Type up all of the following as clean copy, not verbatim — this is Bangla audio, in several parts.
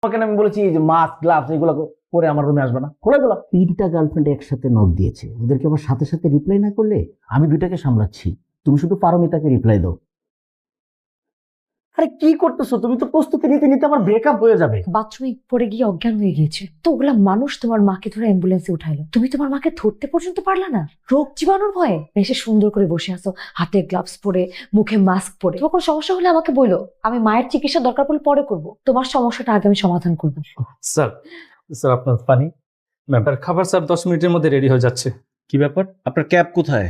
তোমাকে আমি বলেছি যে মাস্ক গ্লাভস এগুলো পরে আমার রুমে আসবে না, খোলা গেল। 3টা গার্লফ্রেন্ড একসাথে নক দিয়েছে, ওদেরকে আবার সাথে সাথে রিপ্লাই না করলে আমি 2টাকে সামলাচ্ছি, তুমি শুধু পারমিতাকে রিপ্লাই দাও। আরে কি করতেছো তুমি? তো প্রস্তুতি নিতে নিতে আমার ব্রেকআপ হয়ে যাবে। বাথরুমে পড়ে গিয়ে অজ্ঞান হয়ে গিয়েছে, তো ওগুলা মানুষ তোমার মাকে ধরে অ্যাম্বুলেন্সে উঠাইলো, তুমি তোমার মাকে ধরতে পর্যন্ত পারলা না রোগ জীবাণুর ভয়ে। এসে সুন্দর করে বসে আছো, হাতে গ্লাভস পরে, মুখে মাস্ক পরে। তোমার কোনো সমস্যা হলে আমাকে বলো, আমি মায়ের চিকিৎসা দরকার পড়লে পরে করব, তোমার সমস্যাটা আগে আমি সমাধান করবো। স্যার স্যার আপনার পানি ম্যাম, খাবার স্যার 10 মিনিটের মধ্যে রেডি হয়ে যাচ্ছে। কি ব্যাপার? আপনার ক্যাপ কোথায়,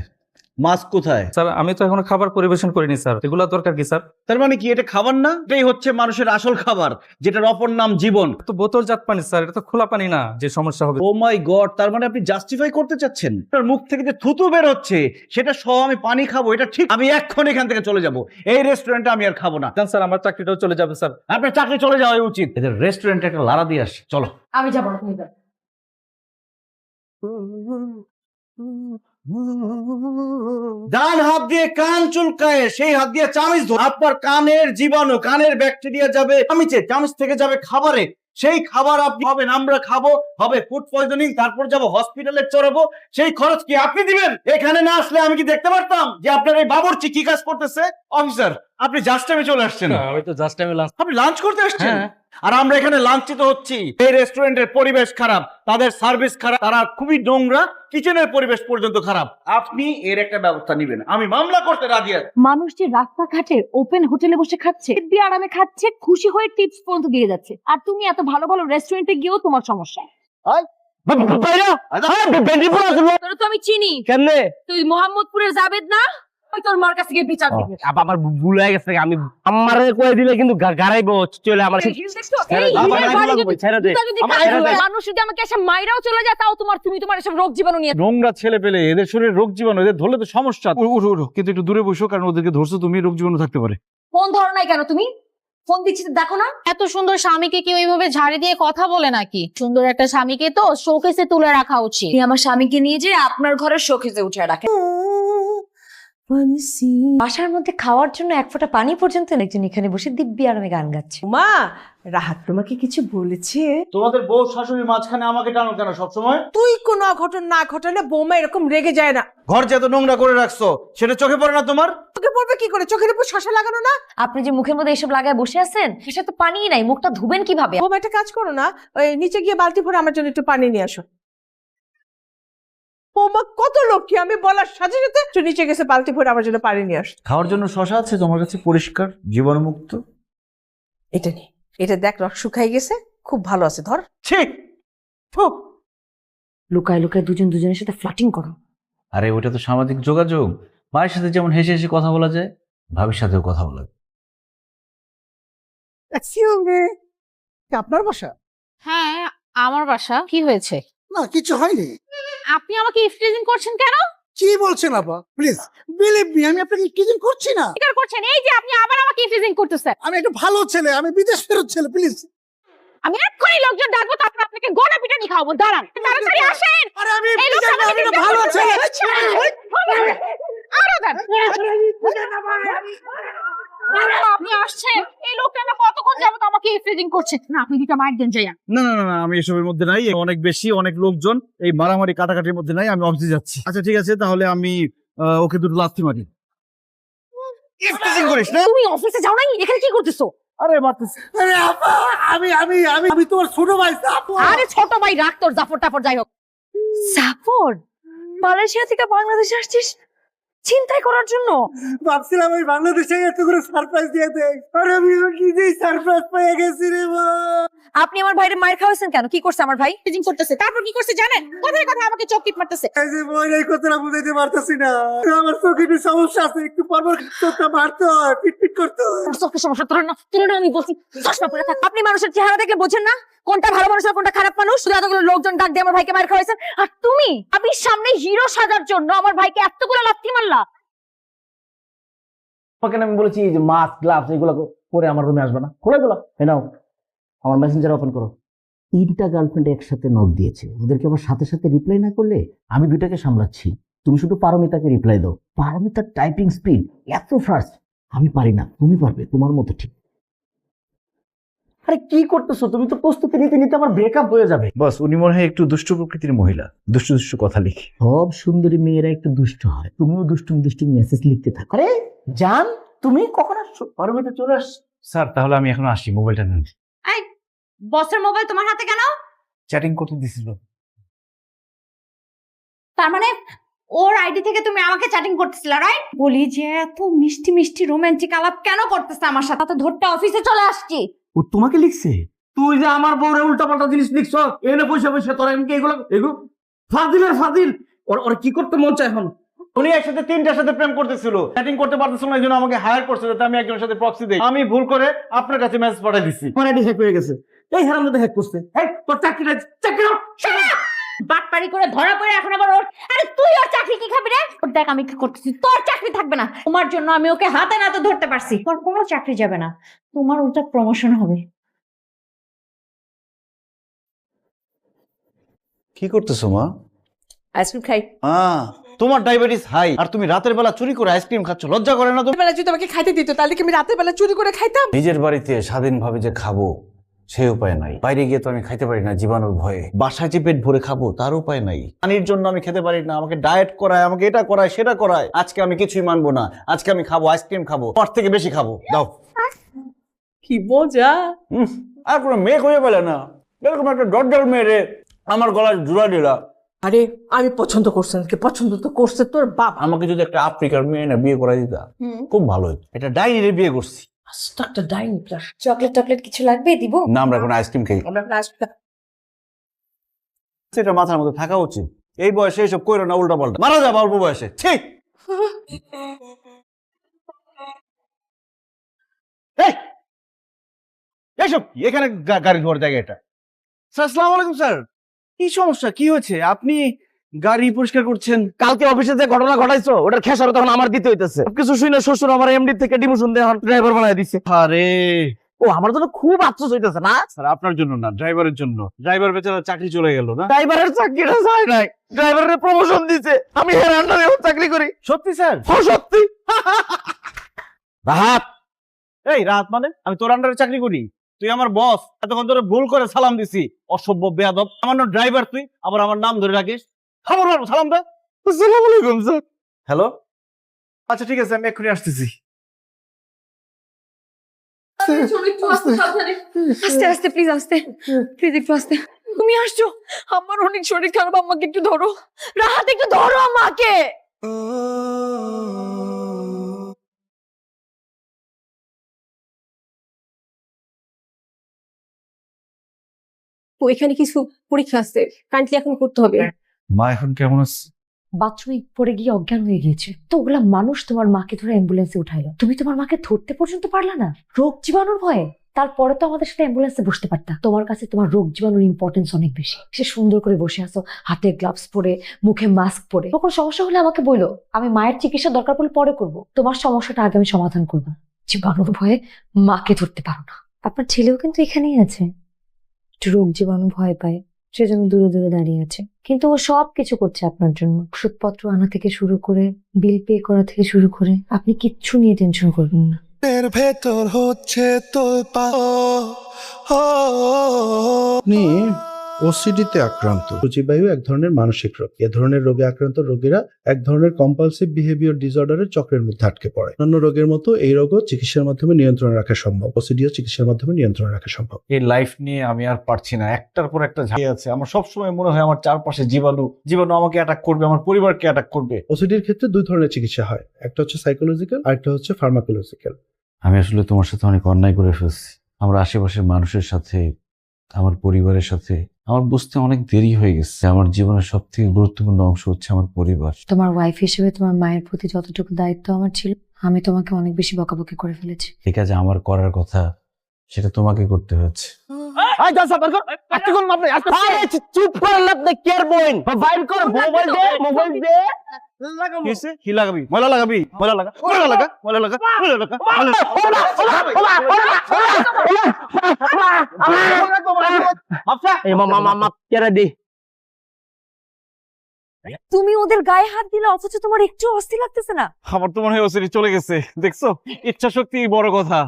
মাস্ক কোথায়? স্যার আমি তো এখনো খাবার পরিবেশন করিনি স্যার, এগুলো দরকার কি স্যার? তার মানে কি এটা খাবার না? এটাই হচ্ছে মানুষের আসল খাবার, যেটার অপর নাম জীবন। তো বোতলজাত পানি স্যার, এটা তো খোলা পানি না, যে সমস্যা হবে। ও মাই গড, তার মানে আপনি জাস্টিফাই করতে চাচ্ছেন আপনার মুখ থেকে যে থুতু বের হচ্ছে সেটা সহ আমি পানি খাবো, এটা ঠিক? আমি এক্ষুনি এখান থেকে চলে যাব, এই রেস্টুরেন্টে আমি আর খাবো না। স্যার আমার চাকরিটাও চলে যাবে স্যার। আপনার চাকরি চলে যাওয়াই উচিত। এদের রেস্টুরেন্টে একটা লাড়া দিয়ে আসে, চলো। আমি যাবো না, তুমি যাও। ডান হাত দিয়ে কান চুলকায়, সেই হাত দিয়ে চামিচ ধরে আপনার কানের জীবাণু, কানের ব্যাকটেরিয়া যাবে চামিচে, চামিচ থেকে যাবে খাবারে, সেই খাবার আপনি হবেন, আমরা খাবো, হবে ফুড পয়জনিং, তারপর যাব হসপিটালে চড়াবো, সেই খরচ কি আপনি দিবেন? এখানে না আসলে আমি কি দেখতে পারতাম যে আপনার এই বাবুর্চি কি কাজ করতেছে? অফিসার আপনি জাস্ট টাইমে চলে আসছেন। আমি তো জাস্ট টাইমে লাঞ্চ। আপনি লাঞ্চ করতে আসছেন? হ্যাঁ। আর আমরা এখানে লাঞ্চিত হচ্ছি। এই রেস্টুরেন্টের পরিবেশ খারাপ, তাদের সার্ভিস খারাপ, তারা খুবই নোংরা, কিচেনের পরিবেশ পর্যন্ত খারাপ। আপনি এর একটা ব্যবস্থা নেবেন, আমি মামলা করতে রাজি আছি। মানুষ যে রাস্তাঘাটে ওপেন হোটেলে বসে খাচ্ছে, দিব্যি আরামে খাচ্ছে, খুশি হয়ে টিপস পর্যন্ত দিয়ে যাচ্ছে, আর তুমি এত ভালো ভালো রেস্টুরেন্টে গিয়েও তোমার সমস্যা। তোর তো আমি চিনি, কেমনে? তুই মোহাম্মদপুরের জাবেদ না? ওই তোর মার কাছে গিয়ে বিচার দিবি। আমার ভুল হয়ে গেছে, আমি আমারে কয়ে দিলে কিন্তু গাড়াইবো চলে আমার। দেখছো? ছেড়ে এই দে, আমার হিরের গায়ে বাড়ি লাগবে, যদি- ছেড়ে দে। জুতা যদি আমার খায়, ছেড়ে দে। মানুষ যদি আমাকে এসে মাইরাও চলে যায়, তাও তোমার এসব রোগ জীবাণু নিয়ে। নোংরা ছেলে পেলে, এদের শরীরে রোগ জীবাণু, এদের ধরলে তো সমস্যা। উঠো উঠো, কিন্তু একটু দূরে বসো, কারণ ওদেরকে ধরছো তুমি, রোগ জীবাণু থাকতে পারে। ফোন ধরো নাই কেন তুমি? ফোন দিচ্ছি তো দেখো না। এত সুন্দর স্বামীকে কেউ এইভাবে ঝাড়ি দিয়ে কথা বলে নাকি? সুন্দর একটা স্বামীকে তো শোকেসে তুলে রাখা উচিত। আপনি আমার স্বামীকে নিয়ে যে আপনার ঘরের শোকেসে উঠে রাখেন। বাসার মধ্যে খাওয়ার জন্য এক ফোঁটা পানি পর্যন্ত নেই, একজন এখানে বসে দিব্যি আরামে গান গাচ্ছে। মা, রাহাত তোমাকে কিছু বলেছে? তোমাদের বউ শাশুড়ির মাঝখানে আমাকে টানো কেন সবসময়? তুই কোনো অঘটন না ঘটালে বৌমা এরকম রেগে যায় না। ঘর যে এত নোংরা করে রাখছো সেটা চোখে পড়ে না তোমার? তোকে পড়বে কি করে? চোখের উপর শশা লাগানো না? আপনি যে মুখের মধ্যে এসব লাগায় বসে আছেন, সেটা তো পানিই নাই, মুখটা ধুবেন কিভাবে? বৌমা একটা কাজ করো না, ওই নিচে গিয়ে বালতি ভরে আমার জন্য একটু পানি নিয়ে আসো। বৌমা কত লক্ষ্মী, আমি বলার সাথে সাথে একটু নিচে গেছে বালতি ভরে আমার জন্য পানি নিয়ে আসো। খাওয়ার জন্য শশা আছে তোমার কাছে, পরিষ্কার জীবাণুমুক্ত? এটা নে, এটা দেখ, রস শুকাই গেছে, খুব ভালো আছে, ধর। ঠিক। লুকায় লুকায় দুজনের সাথে ফ্লার্টিং করো। আরে ওটা তো সামাজিক যোগাযোগ, মায়ের সাথে যেমন হেসে হেসে কথা বলা যায়, ভাবির সাথেও কথা বলা যায়। আপনার বাসা? হ্যাঁ, আমার বাসা। কি হয়েছে? না কিছু হয়নি। আপনি আমাকে ইফটিজিং করছেন কেন? কি বলছেন আপা? প্লিজ বিলিভ মি, আমি আপনাকে কিজিং করছি না। কি করছেন? এই যে আপনি আবার আমাকে ইফটিজিং করতেছেন। আমি একটা ভালো ছেলে, আমি বিদেশ ফেরত ছেলে, প্লিজ। আমি এক্ষুনি লোকজন ডাকবো, তারপর আপনাকে গলা পিটানি খাওয়াবো। দাঁড়ান, তাড়াতাড়ি আসেন। আরে আমি এই লোকটা বিদেশ, আমি আমাকে একটা ভালো ছেলে। আরো দেন। আপনি আসছেন, এই লোকটা না কতক্ষণ যাবত আমাকে ইফটিজিং করছে। না, আপনি দুটা মাইর দেন যাইয়া। না না না না, আমি এসবের মধ্যে নাই, অনেক বেশি অনেক লোকজন, এই মারামারি কাটাকাটির মধ্যে নাই, আমি অফিসে যাচ্ছি। আচ্ছা ঠিক আছে, তাহলে আমি ওকে দুটো লাথি মারি। ইফটিজিং করিস না? তুমি অফিসে যাও নাই, এখানে কি করতেছো? আরে মারতেছি। আরে আপা, আমি আমি আমি আমি তোমার ছোট ভাই আপা। আরে ছোট ভাই রাখ তোর জাফর টাফর, যাই হোক। জাফর, মালয়েশিয়া থেকে বাংলাদেশে আসছিস চিন্তাই করার জন্য? ভাবছিলাম আমি বাংলাদেশে এত করে সারপ্রাইজ দিয়ে দেয়, আর আমি নিজেই সারপ্রাইজ পেয়ে গেছি রে মা। আপনি আমার ভাইরে মায়ের খাওয়াইছেন কেন? কি করছে আমার ভাই? ইফটিজিং করতেছে, তারপর কি করছে জানেন? কথায় কথায় আমাকে চোখ মারতেছে। এই যে বই এই কথাটা বুঝাইতে পারতেছি না, আমার চোখে একটু সমস্যা আছে, একটু পরপর চোখটা মারতে হয়, পিটপিট করতে হয়। তোর চোখের সমস্যা, তোর না আমি বলছি চশমা পরে থাক। আপনি মানুষের চেহারা দেখলে বোঝেন না কোনটা ভালো মানুষ আর কোনটা খারাপ মানুষ? শুধু এতগুলো লোকজন ডাক দিয়ে আমার ভাইকে মার খাওয়াইছেন, আর তুমি আপনি সামনে হিরো সাজার জন্য আমার ভাইকে এতগুলো লাথি মারলা। তোমাকে আমি বলেছি যে মাস্ক গ্লাভস এগুলো পরে আমার রুমে আসবে না, খোলা গেল। নাও আমার মেসেঞ্জার ওপেন করো। 3টা গার্লফ্রেন্ড একসাথে নক দিয়েছে, ওদেরকে আবার সাথে সাথে রিপ্লাই না করলে আমি 2টাকে সামলাচ্ছি, তুমি শুধু পারমিতাকে রিপ্লাই দাও। পারমিতার টাইপিং স্পিড এত ফাস্ট, আমি পারি না, তুমি পারবে, তোমার মতো ঠিক। আরে কি করতেছো তুমি? তো প্রস্তুতি নিতে নিতে আমার ব্রেকআপ হয়ে যাবে। বস উনি মনে হয় একটু দুষ্ট প্রকৃতির মহিলা, দুষ্টু দুষ্টু কথা লিখে। সব সুন্দরী মেয়েরা একটু দুষ্ট হয়, তুমিও দুষ্টুম দুষ্টুম মেসেজ লিখতে থাকো। আরে জান, তুমি কখন আসছো? পারমিতে চলে আসছো। স্যার তাহলে আমি এখন আসি, মোবাইলটা নেন। বসের মোবাইল তোমার হাতে কেন? চ্যাটিং করতে দিছিল। তার মানে ওর আইডি থেকে তুমি আমাকে চ্যাটিং করতেছিলা, রাইট? বলি যে এত মিষ্টি মিষ্টি রোমান্টিক আলাপ কেন করতেছে আমার সাথে? তো ধরতে অফিসে চলে আসছি। ও তোমাকে লিখছে? তুই যে আমার বউরে উল্টা পাল্টা জিনিস লিখছ, এনে পয়সা পয়সা তোরা এমনি এগুলো এগুলো ফাজিল আর ফাজিল। ওর কি করতে মন চায় এখন? উনি একসাথে তিনটার সাথে প্রেম করতেছিল, চ্যাটিং করতে পারতেছিল না, এই জন্য আমাকে হায়ার করছে যাতে আমি একজনের সাথে প্রক্সি দেই। আমি ভুল করে আপনার কাছে মেসেজ পাঠিয়ে দিছি। আমার আইডি হ্যাক হয়ে গেছে। এই হারামজাদা হ্যাক করছে। এই তোর চাকরিটা বাটপারি করে ধরা পড়ে এখন আবার ওর, আরে তুই ওর চাকরি কি খাবি রে? ওর দেখ আমি কি করতেছি, তোর চাকরি থাকবে না। তোমার জন্য আমি ওকে হাতে নাতে ধরতে পারছি। তোর কোনো চাকরি যাবে না, তোমার ওটা প্রমোশন হবে। কি করতেছো মা? আইসক্রিম খাই। তোমার ডায়াবেটিস হাই আর তুমি রাতের বেলা চুরি করে আইসক্রিম খাচ্ছ, লজ্জা করে না? বেলা যদি আমাকে খাইতে দিত তাহলে কি আমি রাতের বেলা চুরি করে খাইতাম? নিজের বাড়িতে স্বাধীনভাবে যে খাবো সেই উপায় নাই, বাইরে গিয়ে তো আমি খাইতে পারি না জীবাণুর ভয়ে, বাসায় যে পেট ভরে খাবো তার উপায় নাই, পানির জন্য আমি খেতে পারি না, আমাকে ডায়েট করায়, আমাকে এটা করায় সেটা করায়। আজকে আমি কিছুই মানবো না, আজকে আমি খাবো আইসক্রিম, খাবো তোমার থেকে বেশি খাবো, দাও। কি মজা! আর কোনো মেয়ে হয়ে পেলে না, এরকম একটা ডট মেয়ে আমার গলায় জুড়া দিলা। আরে আমি পছন্দ করছি না, পছন্দ তো করছে তোর বাবা। আমাকে যদি একটা আফ্রিকার মেয়ে না বিয়ে করাই দিতা খুব ভালো হতো। এটা ডাইনিরে বিয়ে করছি। একটা ডাইনি প্লাস। চকলেট টকলেট কিছু লাগবে দিব? না আমরা এখন আইসক্রিম খাই, আমরা আইসক্রিম সেটা মাথার মধ্যে থাকা উচিত। এই বয়সে এইসব কইরো না, উল্টা পাল্টা মারা যাবে অল্প বয়সে। ঠিক এইসব কি? এখানে গাড়ি ধোয়ার জায়গা এটা। স্যার আসসালামু আলাইকুম স্যার। কি সমস্যা, কি হয়েছে? আপনি গাড়ি পরিষ্কার করছেন? কালকে অফিসে যে ঘটনা ঘটাইছো ওটার খেসারত তখন আমার দিতে হইতেছে। কিছু শুনে শ্বশুর আমার এমডি থেকে ডিমোশন দিয়ে ড্রাইভার বানায় দিছে। আরে ও আমার জন্য খুব আফসোস হইতেছে না? স্যার আপনার জন্য না, ড্রাইভারের জন্য। ড্রাইভার বেচারা চাকরি চলে গেল না? ড্রাইভারের চাকরিটা যায় নাই, ড্রাইভারের প্রমোশন দিছে। আমি হের আন্ডারে চাকরি করি। সত্যি স্যার? সত্যি। রাহাত, এই রাত মানে আমি তোর আন্ডারে চাকরি করি? তুই আমার বস, এতক্ষণ ধরে ভুল করে সালাম দিছি। অসভ্য বেয়াদব, আমার ড্রাইভার তুই আবার আমার নাম ধরে রাখিস। খবর বল, সালাম দে। আসসালামু আলাইকুম স্যার। হ্যালো, আচ্ছা ঠিক আছে আমি এক্ষুনি আসতেছি। আস্তে আস্তে প্লিজ, আস্তে প্লিজ, একটু আস্তে। তুমি আসছো, আমার অনেক শরীর খারাপ, আমাকে একটু ধরো। রাহাত একটু ধরো আমাকে। এখানে কিছু পরীক্ষা আছে, কাইন্ডলি এখন করতে হবে। মা এখন কেমন আছে? বাথরুমে পড়ে গিয়ে অজ্ঞান হয়ে গিয়েছে। তো ওগুলা মানুষ তোমার মাকে ধরে অ্যাম্বুলেন্সে উঠাইলো, তুমি তোমার মাকে ধরতে পর্যন্ত পারলা না রোগ জীবাণুর ভয়ে। তারপরে তো আমাদের সাথে অ্যাম্বুলেন্সে বসতে পারতা। তোমার কাছে তোমার রোগ জীবাণুর ইম্পর্টেন্স অনেক বেশি। সে সুন্দর করে বসে আছো, হাতে গ্লাভস পরে, মুখে মাস্ক পরে। তখন সমস্যা হলে আমাকে বললো, আমি মায়ের চিকিৎসা দরকার পড়লে পরে করব। তোমার সমস্যাটা আগে আমি সমাধান করবো। জীবাণুর ভয়ে মাকে ধরতে পারো না। আপনার ছেলেও কিন্তু এখানেই আছে, একটু রোগ জীবাণু ভয় পায়, সেজন্য দূরে দূরে দাঁড়িয়ে আছে। কিন্তু ও সব কিছু করছে আপনার জন্য, ওষুধপত্র আনা থেকে শুরু করে বিল পে করা থেকে শুরু করে। আপনি কিচ্ছু নিয়ে টেনশন করবেন না। এর ভেতর হচ্ছে আপনি ওসিডিতে আক্রান্ত। সূচিবায়ু এক ধরনের মানসিক রোগ। এ ধরনের রোগে আক্রান্ত রোগীরা এক ধরনের কম্পালসিভ বিহেভিয়ার ডিসঅর্ডারের চক্রের মধ্যে আটকে পড়ে। অন্য রোগের মতো এই রোগও চিকিৎসার মাধ্যমে নিয়ন্ত্রণে রাখা সম্ভব। ওসিডিও চিকিৎসার মাধ্যমে নিয়ন্ত্রণে রাখা সম্ভব। এই লাইফ নিয়ে আমি আর পারছি না, একটার পর একটা ঝাঁকি আছে। আমার সবসময় মনে হয় আমার চারপাশে জীবাণু আমাকে অ্যাটাক করবে, আমার পরিবারকে অ্যাটাক করবে। ওসিডির ক্ষেত্রে দুই ধরনের চিকিৎসা হয়, একটা হচ্ছে সাইকোলজিক্যাল আর একটা হচ্ছে ফার্মাকোলজিক্যাল। আমি আসলে তোমার সাথে অনেক অন্যায় করে ফেলছি। আমার আশেপাশের মানুষের সাথে, আমার পরিবারের সাথে আমার বুঝতে অনেক দেরি হয়ে গেছে। আমার জীবনের সব থেকে গুরুত্বপূর্ণ অংশ হচ্ছে আমার পরিবার। তোমার ওয়াইফ হিসেবে তোমার মায়ের প্রতি যতটুকু দায়িত্ব আমার ছিল, আমি তোমাকে অনেক বেশি বকাবকি করে ফেলেছি। ঠিক আছে, আমার করার কথা সেটা তোমাকে করতে হচ্ছে। চুপ করেন আপনি, কেয়ার বইন মোবাইল কর, মোবাইল দে, মোবাইল দে। কি লাগাবি? ময়লা লাগাবি? ময়লা লাগা, ময়লা লাগা, ময়লা লাগা, ময়লা লাগা। তুমি ওদের গায়ে হাত দিলে অথচ তোমার একটু অস্থির লাগতেছে না? আমার তো মনে হয় ওসিডি চলে গেছে। দেখছো, ইচ্ছা শক্তি বড় কথা।